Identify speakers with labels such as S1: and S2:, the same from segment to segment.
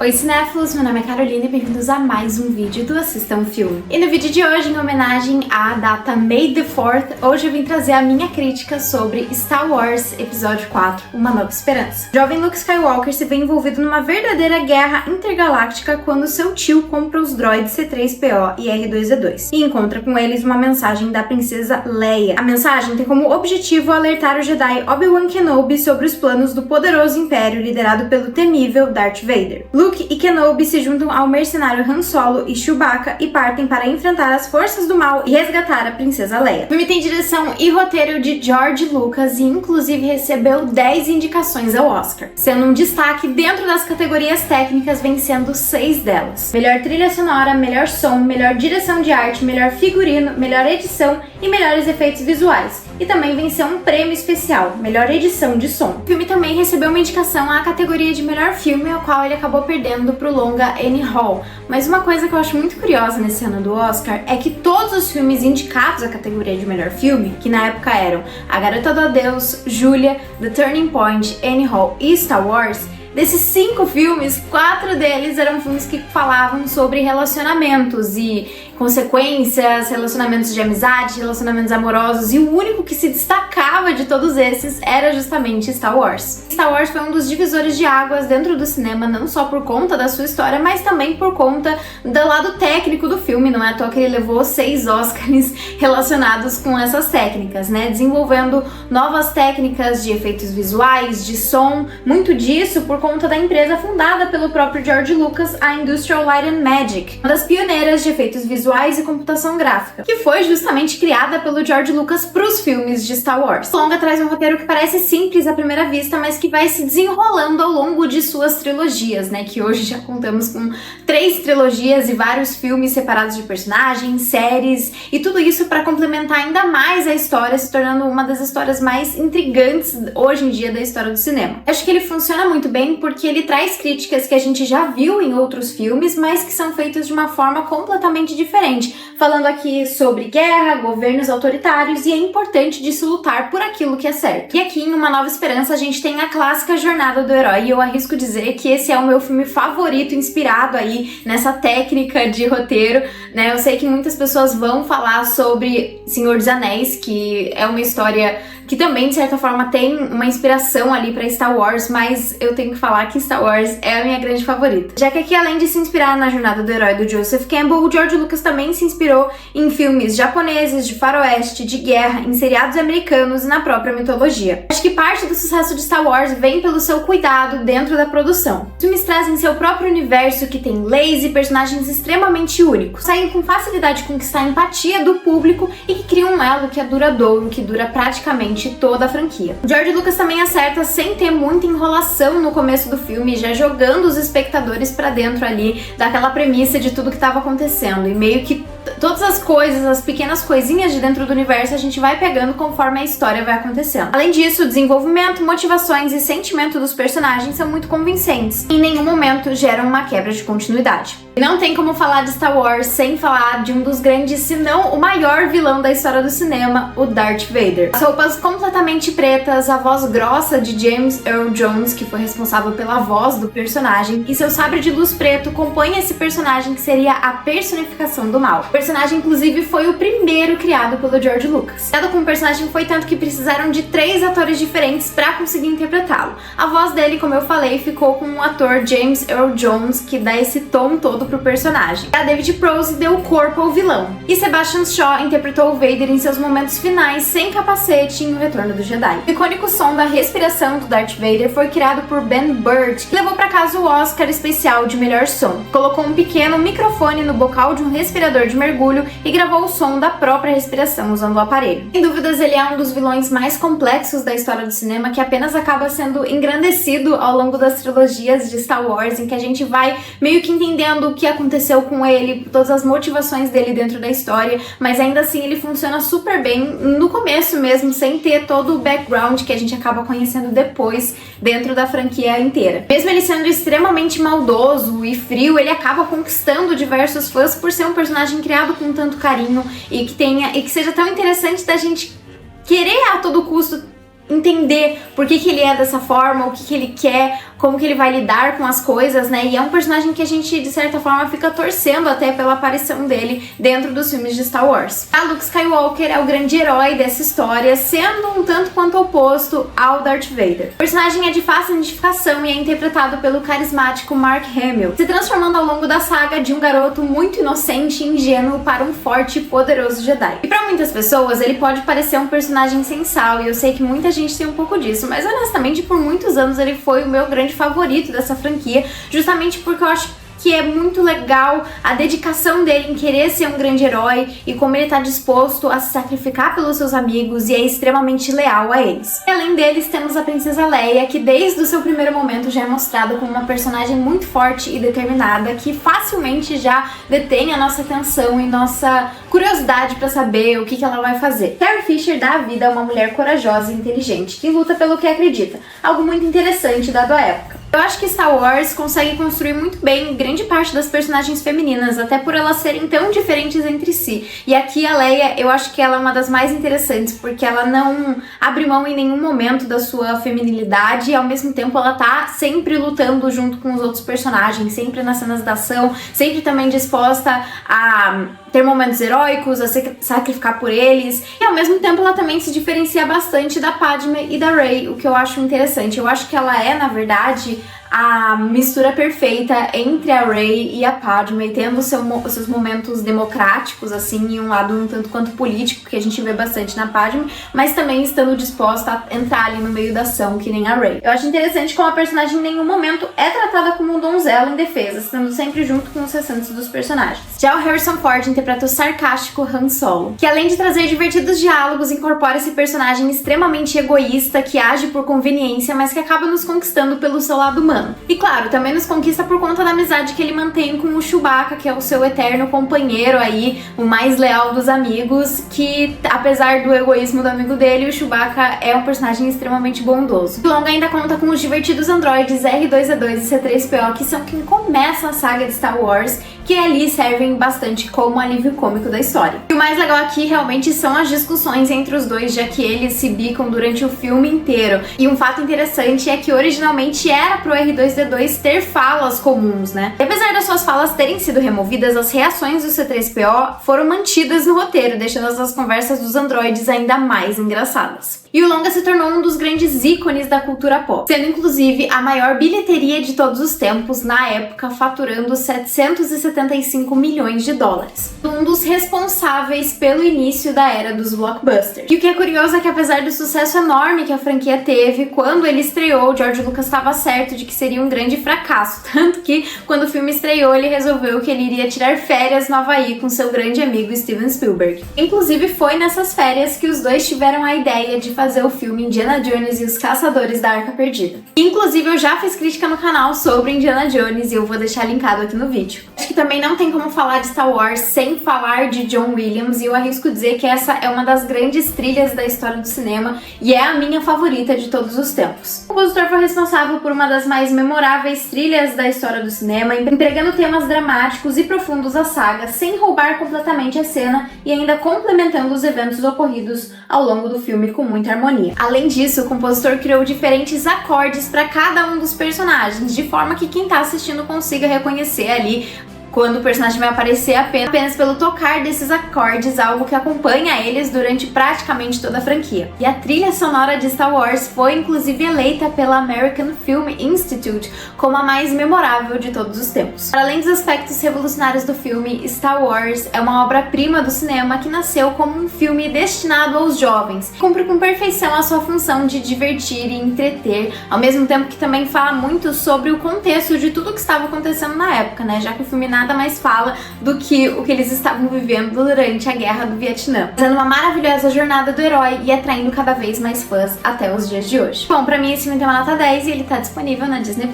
S1: Oi cinéfilos, meu nome é Carolina e bem-vindos a mais um vídeo do Assista um Filme. E no vídeo de hoje, em homenagem à data May the 4th, hoje eu vim trazer a minha crítica sobre Star Wars Episódio 4, Uma Nova Esperança. O jovem Luke Skywalker se vê envolvido numa verdadeira guerra intergaláctica quando seu tio compra os droids C-3PO e R2-D2 e encontra com eles uma mensagem da princesa Leia. A mensagem tem como objetivo alertar o Jedi Obi-Wan Kenobi sobre os planos do poderoso império liderado pelo temível Darth Vader. Luke e Kenobi se juntam ao mercenário Han Solo e Chewbacca e partem para enfrentar as forças do mal e resgatar a princesa Leia. O filme tem direção e roteiro de George Lucas e inclusive recebeu 10 indicações ao Oscar, sendo um destaque dentro das categorias técnicas, vencendo 6 delas. Melhor trilha sonora, melhor som, melhor direção de arte, melhor figurino, melhor edição e melhores efeitos visuais. E também venceu um prêmio especial, melhor edição de som. O filme também recebeu uma indicação à categoria de melhor filme, ao qual ele acabou perdendo pro longa Annie Hall. Mas uma coisa que eu acho muito curiosa nesse ano do Oscar é que todos os filmes indicados à categoria de melhor filme, que na época eram A Garota do Adeus, Julia, The Turning Point, Annie Hall e Star Wars, desses 5 filmes, 4 deles eram filmes que falavam sobre relacionamentos e consequências, relacionamentos de amizade, relacionamentos amorosos, e o único que se destacava de todos esses era justamente Star Wars. Star Wars foi um dos divisores de águas dentro do cinema, não só por conta da sua história, mas também por conta do lado técnico do filme. Não é à toa que ele levou 6 Oscars relacionados com essas técnicas, né? Desenvolvendo novas técnicas de efeitos visuais, de som, muito disso por conta da empresa fundada pelo próprio George Lucas, a Industrial Light and Magic, uma das pioneiras de efeitos visuais e computação gráfica, que foi justamente criada pelo George Lucas para os filmes de Star Wars. O longa traz um roteiro que parece simples à primeira vista, mas que vai se desenrolando ao longo de suas trilogias, né? Que hoje já contamos com 3 trilogias e vários filmes separados de personagens, séries e tudo isso para complementar ainda mais a história, se tornando uma das histórias mais intrigantes hoje em dia da história do cinema. Acho que ele funciona muito bem porque ele traz críticas que a gente já viu em outros filmes, mas que são feitas de uma forma completamente diferente, falando aqui sobre guerra, governos autoritários e a importância de se lutar por aquilo que é certo. E aqui em Uma Nova Esperança a gente tem a clássica jornada do herói, e eu arrisco dizer que esse é o meu filme favorito, inspirado aí nessa técnica de roteiro, né? Eu sei que muitas pessoas vão falar sobre Senhor dos Anéis, que é uma história que também, de certa forma, tem uma inspiração ali pra Star Wars, mas eu tenho que falar que Star Wars é a minha grande favorita. Já que aqui, além de se inspirar na jornada do herói do Joseph Campbell, o George Lucas também se inspirou em filmes japoneses, de faroeste, de guerra, em seriados americanos e na própria mitologia. Acho que parte do sucesso de Star Wars vem pelo seu cuidado dentro da produção. Os filmes trazem seu próprio universo que tem leis e personagens extremamente únicos, conseguem com facilidade conquistar a empatia do público e que criam um elo que é duradouro, que dura praticamente toda a franquia. O George Lucas também acerta sem ter muita enrolação no começo do filme, já jogando os espectadores pra dentro ali daquela premissa de tudo que estava acontecendo, e meio que todas as coisas, as pequenas coisinhas de dentro do universo a gente vai pegando conforme a história vai acontecendo. Além disso, o desenvolvimento, motivações e sentimento dos personagens são muito convincentes e em nenhum momento geram uma quebra de continuidade. E não tem como falar de Star Wars sem falar de um dos grandes, se não o maior vilão da história do cinema, o Darth Vader. As roupas completamente pretas, a voz grossa de James Earl Jones, que foi responsável pela voz do personagem, e seu sabre de luz preto compõem esse personagem que seria a personificação do mal. O personagem, inclusive, foi o primeiro criado pelo George Lucas. Criado com o personagem foi tanto que precisaram de 3 atores diferentes para conseguir interpretá-lo. A voz dele, como eu falei, ficou com o ator James Earl Jones, que dá esse tom todo pro personagem. A David Prowse deu o corpo ao vilão. E Sebastian Shaw interpretou o Vader em seus momentos finais sem capacete em O Retorno do Jedi. O icônico som da respiração do Darth Vader foi criado por Ben Burtt, que levou para casa o Oscar especial de melhor som. Colocou um pequeno microfone no bocal de um respirador de mergulho e gravou o som da própria respiração usando o aparelho. Sem dúvidas, ele é um dos vilões mais complexos da história do cinema, que apenas acaba sendo engrandecido ao longo das trilogias de Star Wars, em que a gente vai meio que entendendo o que aconteceu com ele, todas as motivações dele dentro da história, mas ainda assim ele funciona super bem no começo mesmo, sem ter todo o background que a gente acaba conhecendo depois dentro da franquia inteira. Mesmo ele sendo extremamente maldoso e frio, ele acaba conquistando diversos fãs por ser um personagem criado com tanto carinho e que seja tão interessante da gente querer a todo custo entender por que ele é dessa forma, o que ele quer, como que ele vai lidar com as coisas, né? E é um personagem que a gente, de certa forma, fica torcendo até pela aparição dele dentro dos filmes de Star Wars. A Luke Skywalker é o grande herói dessa história, sendo um tanto quanto oposto ao Darth Vader. O personagem é de fácil identificação e é interpretado pelo carismático Mark Hamill, se transformando ao longo da saga de um garoto muito inocente e ingênuo para um forte e poderoso Jedi. E para muitas pessoas, ele pode parecer um personagem sem sal, e eu sei que muita gente tem um pouco disso, mas honestamente, por muitos anos ele foi o meu grande favorito dessa franquia, justamente porque eu acho que é muito legal a dedicação dele em querer ser um grande herói e como ele tá disposto a se sacrificar pelos seus amigos e é extremamente leal a eles. E além deles, temos a Princesa Leia, que desde o seu primeiro momento já é mostrada como uma personagem muito forte e determinada, que facilmente já detém a nossa atenção e nossa curiosidade para saber o que ela vai fazer. Carrie Fisher dá a vida a uma mulher corajosa e inteligente, que luta pelo que acredita, algo muito interessante dado a época. Eu acho que Star Wars consegue construir muito bem grande parte das personagens femininas, até por elas serem tão diferentes entre si. E aqui a Leia, eu acho que ela é uma das mais interessantes, porque ela não abre mão em nenhum momento da sua feminilidade e ao mesmo tempo ela tá sempre lutando junto com os outros personagens, sempre nas cenas da ação, sempre também disposta a ter momentos heróicos, a se sacrificar por eles, e ao mesmo tempo ela também se diferencia bastante da Padme e da Rey, o que eu acho interessante. Eu acho que ela é, na verdade, a mistura perfeita entre a Rey e a Padme, tendo seus momentos democráticos, assim, e um lado um tanto quanto político, que a gente vê bastante na Padme, mas também estando disposta a entrar ali no meio da ação, que nem a Rey. Eu acho interessante como a personagem em nenhum momento é tratada como um donzela indefesa, estando sempre junto com os restantes dos personagens. Já o Harrison Ford interpreta o sarcástico Han Solo, que além de trazer divertidos diálogos, incorpora esse personagem extremamente egoísta, que age por conveniência, mas que acaba nos conquistando pelo seu lado humano. E claro, também nos conquista por conta da amizade que ele mantém com o Chewbacca, que é o seu eterno companheiro aí, o mais leal dos amigos, que apesar do egoísmo do amigo dele, o Chewbacca é um personagem extremamente bondoso. O longa ainda conta com os divertidos androides R2-D2 e C-3PO, que são quem começa a saga de Star Wars, que ali servem bastante como alívio cômico da história. E o mais legal aqui realmente são as discussões entre os dois, já que eles se bicam durante o filme inteiro. E um fato interessante é que originalmente era pro R2-D2 ter falas comuns, né? E apesar das suas falas terem sido removidas, as reações do C-3PO foram mantidas no roteiro, deixando as conversas dos androides ainda mais engraçadas. E o longa se tornou um dos grandes ícones da cultura pop, sendo inclusive a maior bilheteria de todos os tempos na época, faturando 775 milhões de dólares. Um dos responsáveis pelo início da era dos blockbusters. E o que é curioso é que apesar do sucesso enorme que a franquia teve, quando ele estreou, George Lucas estava certo de que seria um grande fracasso, tanto que quando o filme estreou ele resolveu que ele iria tirar férias no Havaí com seu grande amigo Steven Spielberg. Inclusive foi nessas férias que os dois tiveram a ideia de fazer o filme Indiana Jones e os Caçadores da Arca Perdida. Inclusive eu já fiz crítica no canal sobre Indiana Jones e eu vou deixar linkado aqui no vídeo. Acho que também não tem como falar de Star Wars sem falar de John Williams, e eu arrisco dizer que essa é uma das grandes trilhas da história do cinema e é a minha favorita de todos os tempos. O compositor foi responsável por uma das mais memoráveis trilhas da história do cinema, entregando temas dramáticos e profundos à saga, sem roubar completamente a cena e ainda complementando os eventos ocorridos ao longo do filme com muita harmonia. Além disso, o compositor criou diferentes acordes para cada um dos personagens, de forma que quem está assistindo consiga reconhecer ali quando o personagem vai aparecer apenas pelo tocar desses acordes, algo que acompanha eles durante praticamente toda a franquia. E a trilha sonora de Star Wars foi inclusive eleita pela American Film Institute como a mais memorável de todos os tempos. Para além dos aspectos revolucionários do filme, Star Wars é uma obra-prima do cinema que nasceu como um filme destinado aos jovens. Cumpre com perfeição a sua função de divertir e entreter, ao mesmo tempo que também fala muito sobre o contexto de tudo que estava acontecendo na época, né? Já que o filme nada mais fala do que o que eles estavam vivendo durante a Guerra do Vietnã, fazendo uma maravilhosa jornada do herói e atraindo cada vez mais fãs até os dias de hoje. Bom, pra mim esse filme tem uma nota 10 e ele tá disponível na Disney+.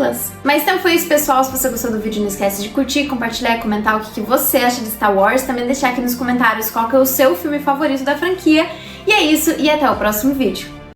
S1: Mas então foi isso, pessoal. Se você gostou do vídeo, não esquece de curtir, compartilhar e comentar o que você acha de Star Wars. Também deixar aqui nos comentários qual que é o seu filme favorito da franquia. E é isso, e até o próximo vídeo.